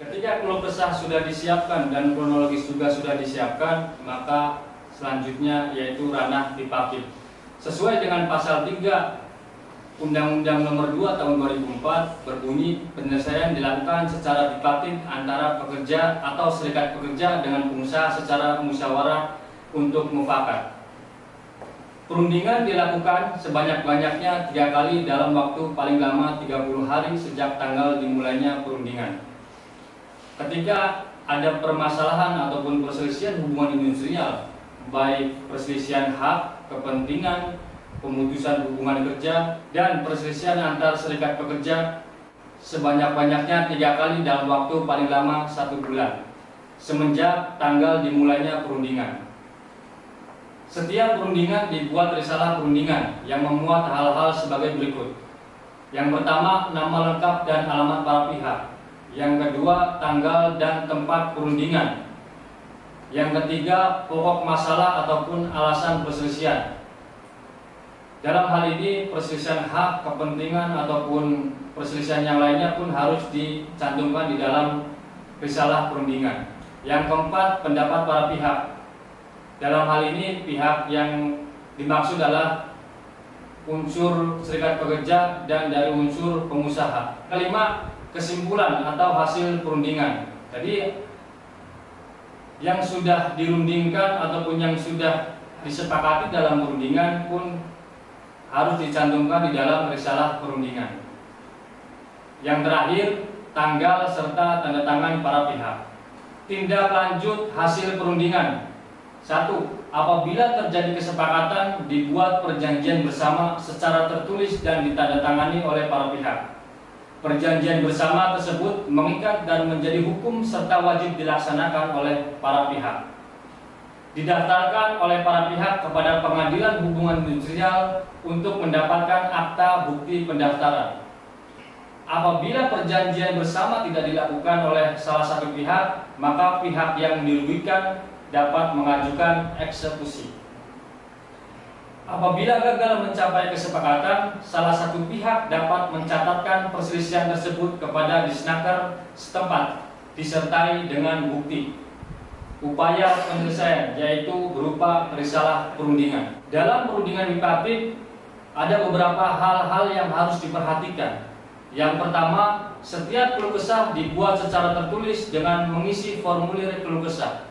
Ketika keluh kesah sudah disiapkan dan kronologis juga sudah disiapkan, maka selanjutnya yaitu ranah Bipakti. Sesuai dengan pasal 3 Undang-Undang Nomor 2 Tahun 2004 berbunyi penyelesaian dilakukan secara bipartit antara pekerja atau serikat pekerja dengan pengusaha secara musyawarah untuk mufakat. Perundingan dilakukan sebanyak-banyaknya 3 kali dalam waktu paling lama 30 hari sejak tanggal dimulainya perundingan. Ketika ada permasalahan ataupun perselisihan hubungan industrial, baik perselisihan hak, kepentingan, pemutusan hubungan kerja, dan perselisihan antar serikat pekerja, sebanyak-banyaknya 3 kali dalam waktu paling lama 1 bulan semenjak tanggal dimulainya perundingan. Setiap perundingan dibuat risalah perundingan yang memuat hal-hal sebagai berikut. Yang pertama, nama lengkap dan alamat para pihak. Yang kedua, tanggal dan tempat perundingan. Yang ketiga, pokok masalah ataupun alasan perselisihan. Dalam hal ini, perselisihan hak, kepentingan ataupun perselisihan yang lainnya pun harus dicantumkan di dalam risalah perundingan. Yang keempat, pendapat para pihak. Dalam hal ini, pihak yang dimaksud adalah unsur serikat pekerja dan dari unsur pengusaha. Kelima, kesimpulan atau hasil perundingan. Jadi yang sudah dirundingkan ataupun yang sudah disepakati dalam perundingan pun harus dicantumkan di dalam risalah perundingan. Yang terakhir, tanggal serta tanda tangan para pihak. Tindak lanjut hasil perundingan. 1. Apabila terjadi kesepakatan, dibuat perjanjian bersama secara tertulis dan ditandatangani oleh para pihak. Perjanjian bersama tersebut mengikat dan menjadi hukum serta wajib dilaksanakan oleh para pihak. Didaftarkan oleh para pihak kepada Pengadilan Hubungan Industrial untuk mendapatkan akta bukti pendaftaran. Apabila perjanjian bersama tidak dilakukan oleh salah satu pihak, maka pihak yang dirugikan dapat mengajukan eksekusi. Apabila gagal mencapai kesepakatan, salah satu pihak dapat mencatatkan perselisihan tersebut kepada Disnaker setempat disertai dengan bukti upaya penyelesaian, yaitu berupa risalah perundingan. Dalam perundingan bipartit ada beberapa hal-hal yang harus diperhatikan. Yang pertama, setiap keluh kesah dibuat secara tertulis dengan mengisi formulir keluh kesah.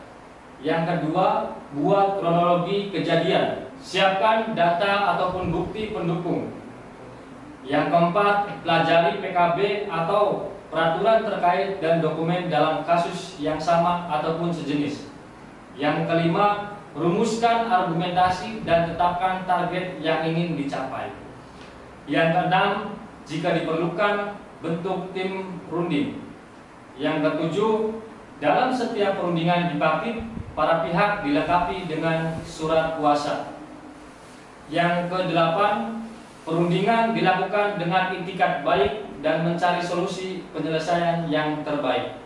Yang kedua, buat kronologi kejadian. Siapkan data ataupun bukti pendukung. Yang keempat, pelajari PKB atau peraturan terkait dan dokumen dalam kasus yang sama ataupun sejenis. Yang kelima, rumuskan argumentasi dan tetapkan target yang ingin dicapai. Yang keenam, jika diperlukan, bentuk tim runding. Yang ketujuh, dalam setiap perundingan bipartit, para pihak dilengkapi dengan surat kuasa. Yang kedelapan, perundingan dilakukan dengan itikat baik dan mencari solusi penyelesaian yang terbaik.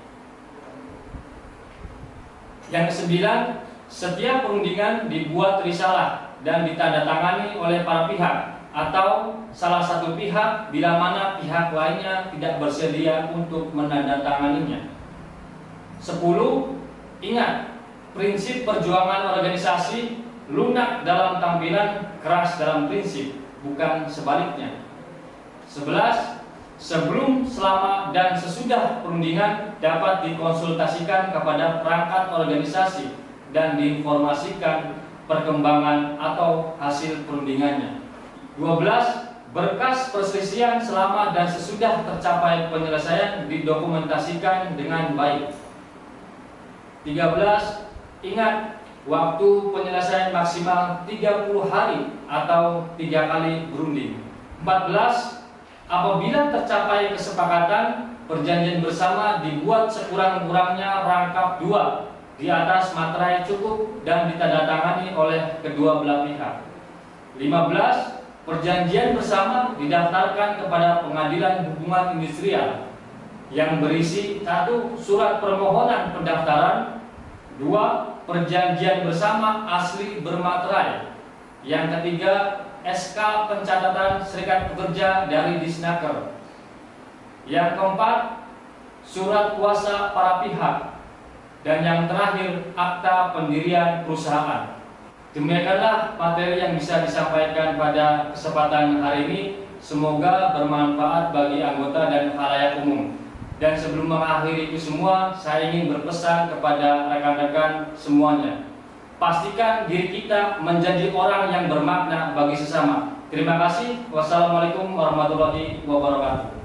Yang kesembilan, setiap perundingan dibuat risalah dan ditandatangani oleh para pihak atau salah satu pihak bila mana pihak lainnya tidak bersedia untuk menandatanganinya. 10. Ingat, prinsip perjuangan organisasi lunak dalam tampilan, keras dalam prinsip, bukan sebaliknya. 11. Sebelum, selama, dan sesudah perundingan dapat dikonsultasikan kepada perangkat organisasi dan diinformasikan perkembangan atau hasil perundingannya. 12. Berkas perselisihan selama dan sesudah tercapai penyelesaian didokumentasikan dengan baik. 13. Ingat, waktu penyelesaian maksimal 30 hari atau 3 kali berunding. 14. Apabila tercapai kesepakatan, perjanjian bersama dibuat sekurang-kurangnya rangkap 2 di atas materai cukup dan ditandatangani oleh kedua belah pihak. 15. Perjanjian bersama didaftarkan kepada Pengadilan Hubungan Industrial yang berisi 1. Surat permohonan pendaftaran, 2. Perjanjian bersama asli bermaterai, Yang ketiga, SK pencatatan serikat pekerja dari Disnaker. Yang keempat, surat kuasa para pihak. Dan yang terakhir, akta pendirian perusahaan. Demikianlah materi yang bisa disampaikan pada kesempatan hari ini. Semoga bermanfaat bagi anggota dan khalayak umum. Dan sebelum mengakhiri itu semua, saya ingin berpesan kepada rekan-rekan semuanya. Pastikan diri kita menjadi orang yang bermakna bagi sesama. Terima kasih. Wassalamualaikum warahmatullahi wabarakatuh.